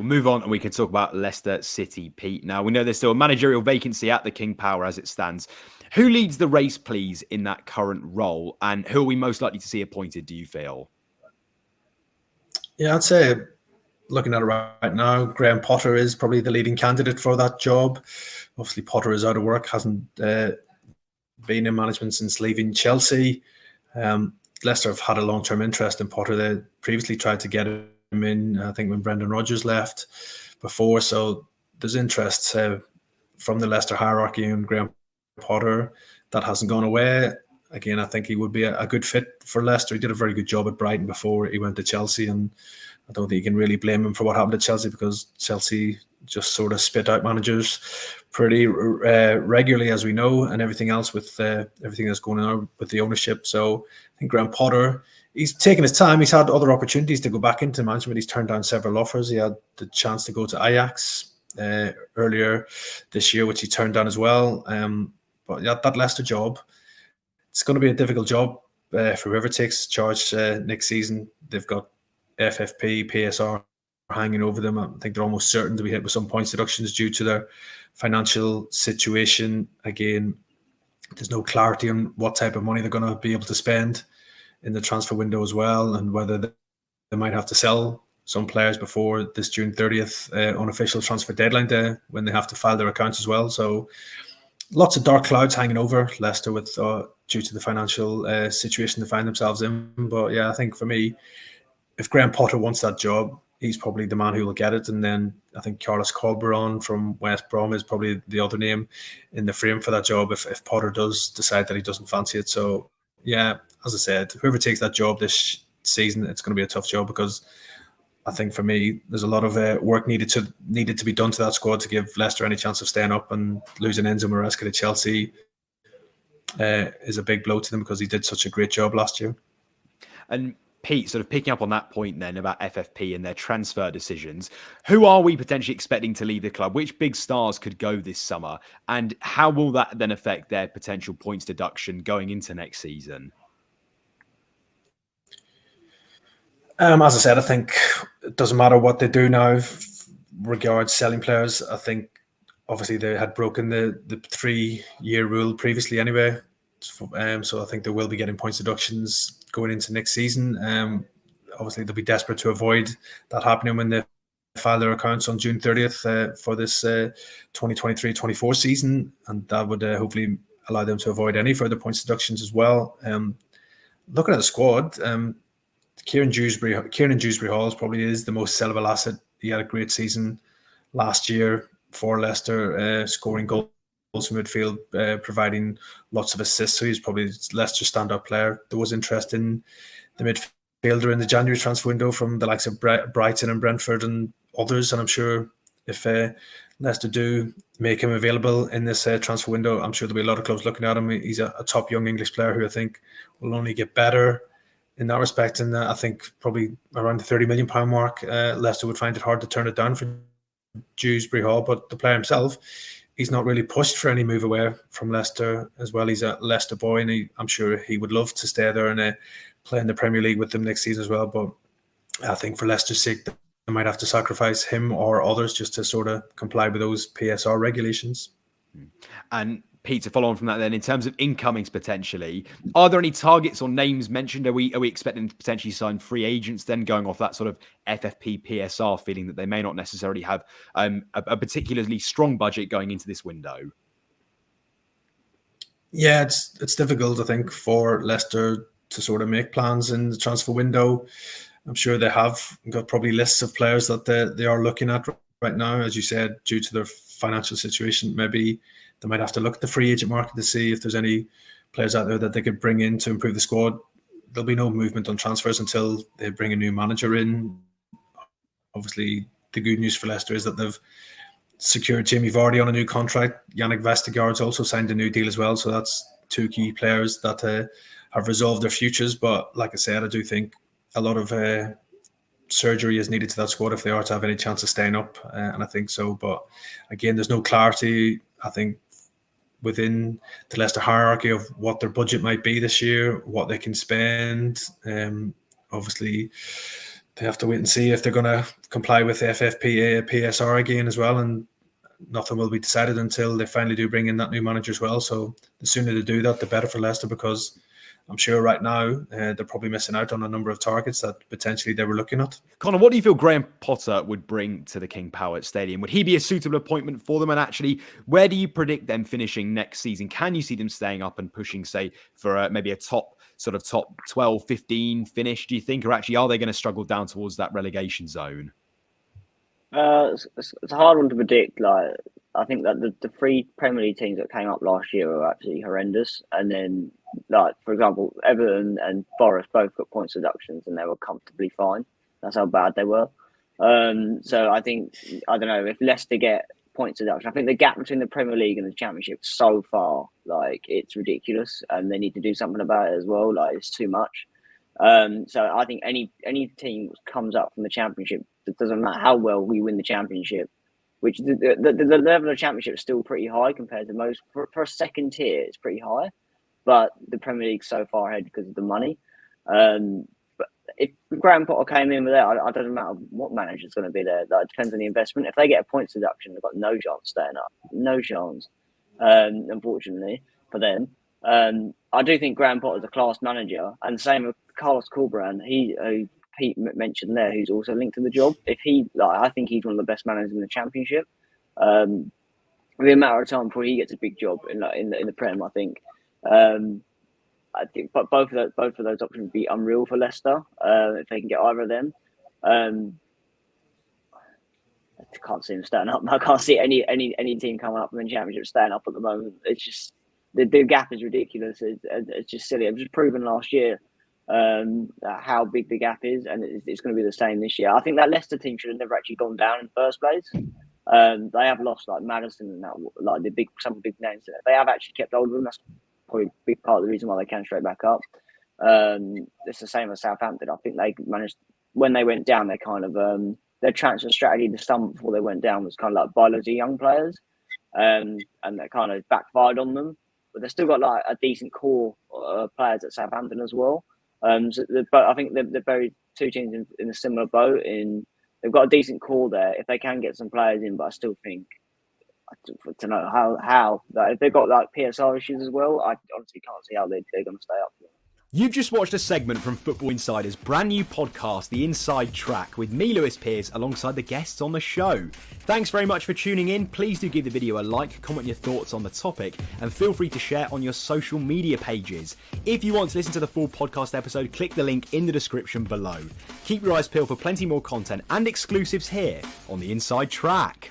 We'll move on and we can talk about Leicester City, Pete. Now, we know there's still a managerial vacancy at the King Power as it stands. Who leads the race, please, in that current role? And who are we most likely to see appointed, do you feel? Yeah, I'd say, looking at it right now, Graham Potter is probably the leading candidate for that job. Obviously, Potter is out of work, hasn't been in management since leaving Chelsea. Leicester have had a long-term interest in Potter. They previously tried to get him in, I think, when Brendan Rodgers left before. So there's interest from the Leicester hierarchy in Graham Potter. That hasn't gone away. Again, I think he would be a good fit for Leicester. He did a very good job at Brighton before he went to Chelsea, and I don't think you can really blame him for what happened at Chelsea, because Chelsea just sort of spit out managers pretty regularly, as we know, and everything else with everything that's going on with the ownership. So I think Graham Potter, he's taken his time. He's had other opportunities to go back into management. He's turned down several offers. He had the chance to go to Ajax earlier this year, which he turned down as well. But yeah, that Leicester job, it's going to be a difficult job for whoever takes charge next season. They've got FFP, PSR hanging over them. I think they're almost certain to be hit with some points deductions due to their financial situation. Again, there's no clarity on what type of money they're going to be able to spend in the transfer window as well, and whether they might have to sell some players before this June 30th unofficial transfer deadline day, when they have to file their accounts as well. So lots of dark clouds hanging over Leicester with due to the financial situation they find themselves in. But yeah, I think for me, if Graham Potter wants that job, he's probably the man who will get it. And then I think Carlos Colberon from West Brom is probably the other name in the frame for that job if Potter does decide that he doesn't fancy it. So yeah, as I said, whoever takes that job this season, it's going to be a tough job, because I think for me, there's a lot of work needed to be done to that squad to give Leicester any chance of staying up. And losing Enzo Maresca to Chelsea is a big blow to them, because he did such a great job last year. And Pete, sort of picking up on that point then about FFP and their transfer decisions, who are we potentially expecting to leave the club? Which big stars could go this summer? And how will that then affect their potential points deduction going into next season? As I said, I think it doesn't matter what they do now regards selling players. I think obviously they had broken the 3-year rule previously anyway. So I think they will be getting points deductions going into next season. Obviously, they'll be desperate to avoid that happening when they file their accounts on June 30th for this 2023-24 season, and that would hopefully allow them to avoid any further points deductions as well. Looking at the squad, Kieran Dewsbury Hall probably is the most sellable asset. He had a great season last year for Leicester, scoring goals from midfield, providing lots of assists. So he's probably Leicester's standout player. There was interest in the midfielder in the January transfer window from the likes of Brighton and Brentford and others. And I'm sure if Leicester do make him available in this transfer window, I'm sure there'll be a lot of clubs looking at him. He's a top young English player who I think will only get better in that respect. And I think probably around the £30 million mark, Leicester would find it hard to turn it down for Dewsbury Hall. But the player himself, he's not really pushed for any move away from Leicester as well. He's a Leicester boy, and I'm sure he would love to stay there and play in the Premier League with them next season as well. But I think for Leicester's sake, they might have to sacrifice him or others just to sort of comply with those PSR regulations. And Pete, to follow on from that then, in terms of incomings potentially, are there any targets or names mentioned? Are we expecting to potentially sign free agents then, going off that sort of FFP PSR feeling that they may not necessarily have a particularly strong budget going into this window? Yeah, it's difficult, I think, for Leicester to sort of make plans in the transfer window. I'm sure they have got probably lists of players that they are looking at right now. As you said, due to their financial situation, maybe they might have to look at the free agent market to see if there's any players out there that they could bring in to improve the squad. There'll be no movement on transfers until they bring a new manager in. Obviously, the good news for Leicester is that they've secured Jamie Vardy on a new contract. Yannick Vestergaard's also signed a new deal as well. So that's two key players that have resolved their futures. But like I said, I do think a lot of surgery is needed to that squad if they are to have any chance of staying up. And I think so. But again, there's no clarity, I think, within the Leicester hierarchy of what their budget might be this year, what they can spend. Obviously, they have to wait and see if they're going to comply with FFPA, PSR again as well, and nothing will be decided until they finally do bring in that new manager as well. So the sooner they do that, the better for Leicester, because I'm sure right now they're probably missing out on a number of targets that potentially they were looking at. Connor, what do you feel Graham Potter would bring to the King Power Stadium? Would he be a suitable appointment for them? And actually, where do you predict them finishing next season? Can you see them staying up and pushing, say, for maybe a top 12, 15 finish, do you think? Or actually, are they going to struggle down towards that relegation zone? It's a hard one to predict. Like, I think that the 3 Premier League teams that came up last year are absolutely horrendous. And then, like, for example, Everton and Forest both got points deductions and they were comfortably fine. That's how bad they were. So I think, I don't know, if Leicester get points deduction, I think the gap between the Premier League and the Championship is so far, like, it's ridiculous. And they need to do something about it as well. Like, it's too much. So I think any team that comes up from the Championship, it doesn't matter how well we win the Championship, which the level of Championship is still pretty high compared to most. For a second tier, it's pretty high, but the Premier League's so far ahead because of the money. But if Graham Potter came in with that, it doesn't matter what manager's going to be there. That depends on the investment. If they get a points deduction, they've got no chance staying up. No chance, unfortunately, for them. I do think Graham Potter's a class manager, and the same with Carlos Corberán. Pete mentioned there, who's also linked to the job. I think he's one of the best managers in the Championship. It'll be a matter of time before he gets a big job in the Prem. I think. But both of those options would be unreal for Leicester if they can get either of them. I can't see them staying up. I can't see any team coming up from the Championship staying up at the moment. It's just the gap is ridiculous. It's just silly. I've just proven last year how big the gap is, and it's going to be the same this year. I think that Leicester team should have never actually gone down in the first place. They have lost like Maddison and that, like some big names. They have actually kept hold of them. That's probably a big part of the reason why they came straight back up. It's the same as Southampton. I think they managed, when they went down, they kind of their transfer strategy the summer before they went down was kind of like buy loads of young players, and that kind of backfired on them. But they've still got like a decent core players at Southampton as well. But I think they're very two teams in a similar boat. They've got a decent core there if they can get some players in. But I still think to know how like, if they've got like PSR issues as well, I honestly can't see how they're going to stay up. You've just watched a segment from Football Insider's brand new podcast, The Inside Track, with me, Lewis Pearce, alongside the guests on the show. Thanks very much for tuning in. Please do give the video a like, comment your thoughts on the topic, and feel free to share on your social media pages. If you want to listen to the full podcast episode, click the link in the description below. Keep your eyes peeled for plenty more content and exclusives here on The Inside Track.